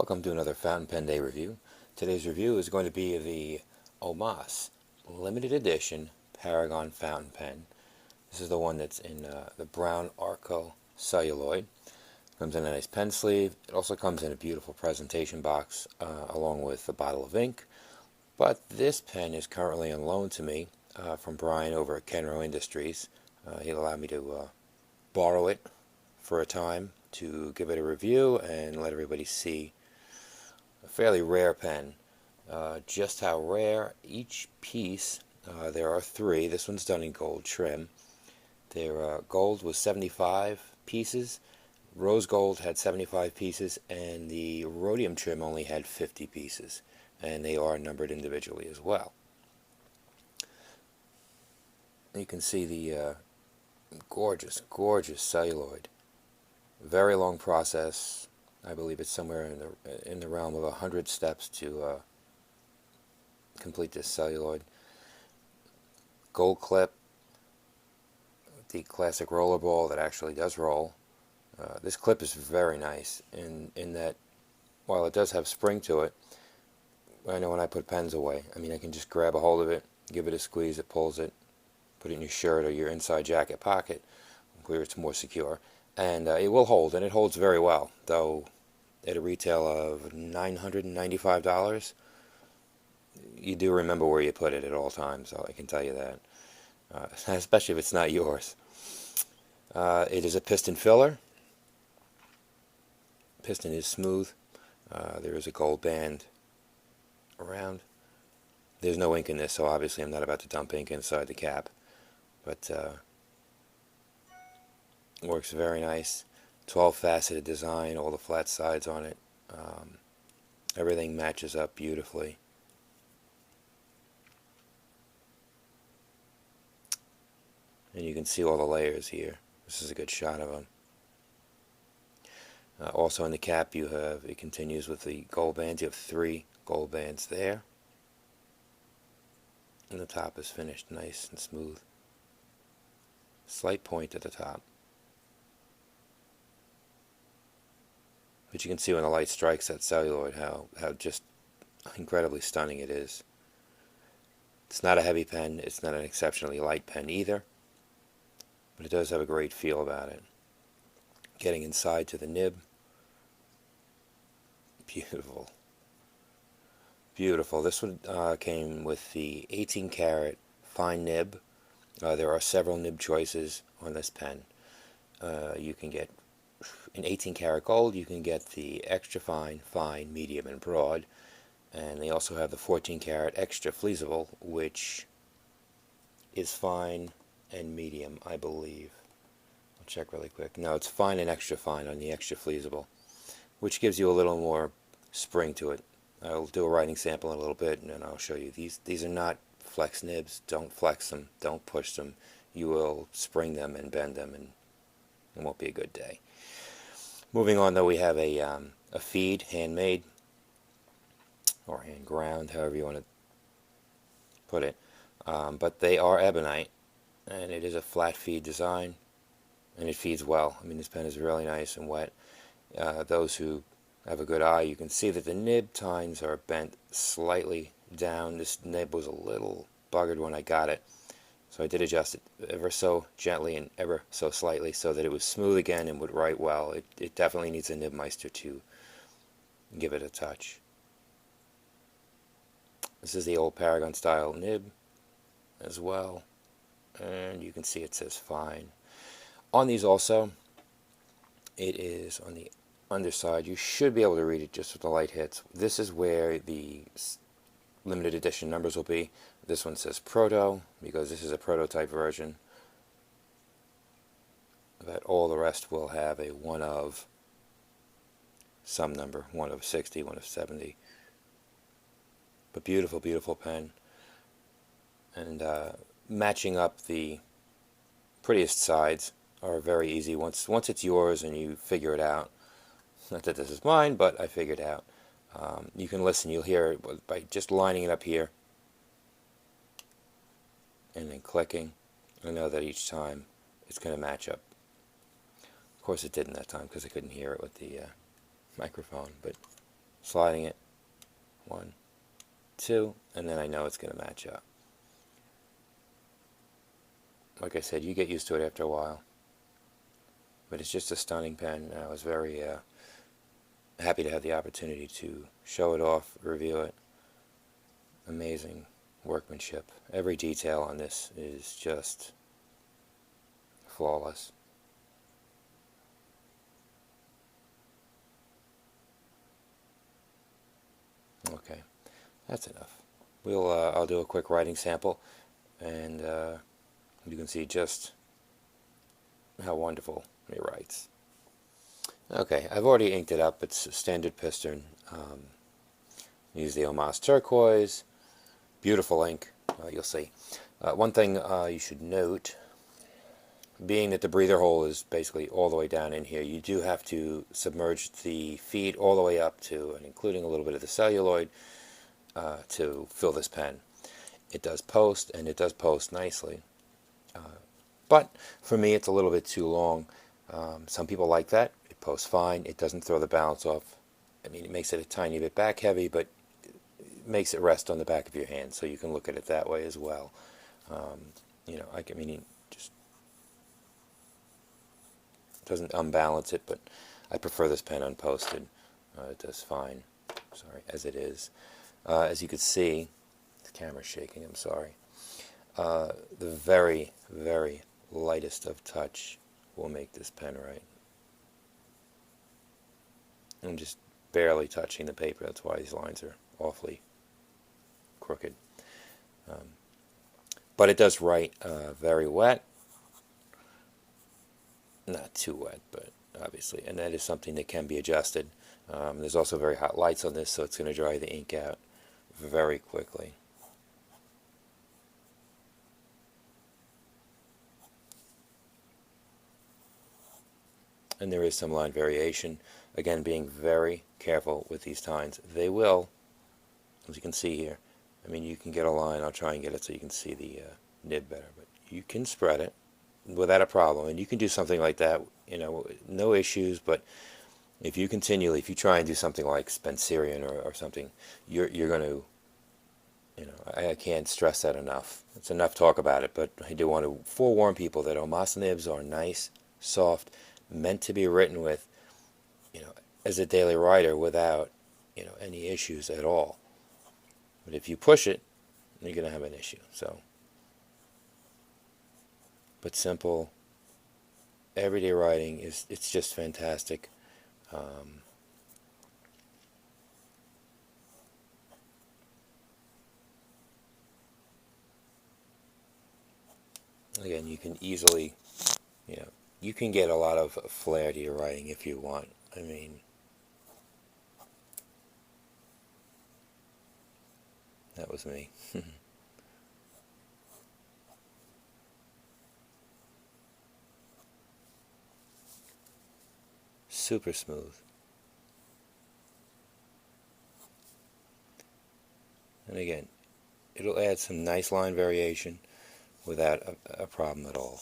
Welcome to another Fountain Pen Day review. Today's review is going to be the Omas limited edition Paragon fountain pen. This is the one that's in the brown Arco celluloid. Comes in a nice pen sleeve. It also comes in a beautiful presentation box along with a bottle of ink. But this pen is currently on loan to me from Brian over at Kenro Industries. He allowed me to borrow it for a time to give it a review and let everybody see a fairly rare pen. Just how rare each piece, there are three. This one's done in gold trim. Their gold was 75 pieces, rose gold had 75 pieces, and the rhodium trim only had 50 pieces, and they are numbered individually as well. You can see the gorgeous, gorgeous celluloid. Very long process. I believe it's somewhere in the realm of 100 steps to complete this celluloid. Gold clip, the classic rollerball that actually does roll. This clip is very nice in that while it does have spring to it, I know when I put pens away, I can just grab a hold of it, give it a squeeze, it pulls it, put it in your shirt or your inside jacket pocket where it's more secure. And it will hold, and it holds very well, though at a retail of $995, you do remember where you put it at all times, so I can tell you that, especially if it's not yours. It is a piston filler. Piston is smooth. There is a gold band around. There's no ink in this, so obviously I'm not about to dump ink inside the cap, but works very nice. 12-faceted design, all the flat sides on it. Everything matches up beautifully. And you can see all the layers here. This is a good shot of them. Also in the cap it continues with the gold bands. You have 3 gold bands there. And the top is finished nice and smooth. Slight point at the top. But you can see when the light strikes that celluloid how just incredibly stunning it is. It's not a heavy pen, it's not an exceptionally light pen either, but it does have a great feel about it. Getting inside to the nib, beautiful. Beautiful. This one came with the 18 karat fine nib. There are several nib choices on this pen. You can get in 18 karat gold, you can get the extra fine, fine, medium, and broad. And they also have the 14 karat extra flexible, which is fine and medium, I believe. I'll check really quick. No, it's fine and extra fine on the extra flexible, which gives you a little more spring to it. I'll do a writing sample in a little bit, and then I'll show you. These are not flex nibs. Don't flex them. Don't push them. You will spring them and bend them, and it won't be a good day. Moving on, though, we have a feed, handmade, or hand ground, however you want to put it. But they are ebonite, and it is a flat feed design, and it feeds well. This pen is really nice and wet. Those who have a good eye, you can see that the nib tines are bent slightly down. This nib was a little buggered when I got it, so I did adjust it ever so gently and ever so slightly so that it was smooth again and would write well. It definitely needs a nibmeister to give it a touch. This is the old Paragon style nib as well, and you can see it says fine. On these also, it is on the underside. You should be able to read it just with the light hits. This is where the limited edition numbers will be. This one says Proto because this is a prototype version. But all the rest will have a 1 of some number, 1 of 60, 1 of 70. But beautiful, beautiful pen. And matching up the prettiest sides are very easy once it's yours and you figure it out. Not that this is mine, but I figured out. You can listen, you'll hear it by just lining it up here and then clicking. I know that each time it's going to match up. Of course it didn't that time because I couldn't hear it with the microphone, but sliding it, 1, 2, and then I know it's going to match up. Like I said, you get used to it after a while. But it's just a stunning pen, and I was very happy to have the opportunity to show it off, review it. Amazing workmanship. Every detail on this is just flawless. Okay, that's enough. I'll do a quick writing sample, and you can see just how wonderful it writes. Okay, I've already inked it up. It's a standard piston. Use the Omas turquoise. Beautiful ink, you'll see. One thing you should note, being that the breather hole is basically all the way down in here, you do have to submerge the feed all the way up to, and including a little bit of the celluloid, to fill this pen. It does post, and it does post nicely. But for me, it's a little bit too long. Some people like that. It posts fine. It doesn't throw the balance off. I mean, it makes it a tiny bit back heavy, but it makes it rest on the back of your hand, so you can look at it that way as well. You know, I mean, it just doesn't unbalance it, but I prefer this pen unposted. It does fine, sorry, as it is. As you can see, the camera's shaking, I'm sorry. The very, very lightest of touch will make this pen right. I'm just barely touching the paper, that's why these lines are awfully crooked. But it does write very wet. Not too wet, but obviously, and that is something that can be adjusted. There's also very hot lights on this, so it's going to dry the ink out very quickly. And there is some line variation. Again, being very careful with these tines. They will, as you can see here, I mean, you can get a line. I'll try and get it so you can see the nib better, but you can spread it without a problem, and you can do something like that, you know, no issues. But if you try and do something like Spencerian or something, you're going to, you know, I can't stress that enough. It's enough talk about it, but I do want to forewarn people that Omas nibs are nice, soft, meant to be written with, you know, as a daily writer without, you know, any issues at all. But if you push it, you're going to have an issue. So, but simple, everyday writing it's just fantastic. Again, you can easily, you know, you can get a lot of flair to your writing if you want. I mean, that was me. Super smooth. And again, it'll add some nice line variation without a problem at all.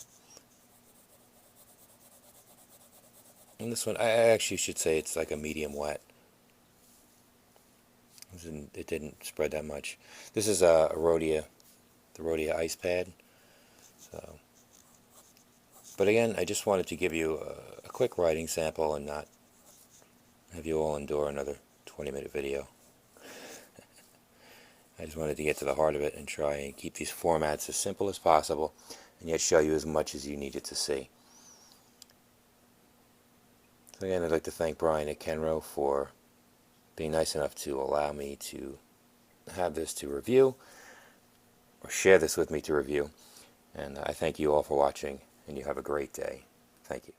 And this one, I actually should say it's like a medium wet. It didn't spread that much. This is a Rhodia, the Rhodia ice pad. So, but again, I just wanted to give you a quick writing sample and not have you all endure another 20-minute video. I just wanted to get to the heart of it and try and keep these formats as simple as possible, and yet show you as much as you needed to see. So again, I'd like to thank Brian at Kenro for being nice enough to allow me to have this to review, or share this with me to review. And I thank you all for watching, and you have a great day. Thank you.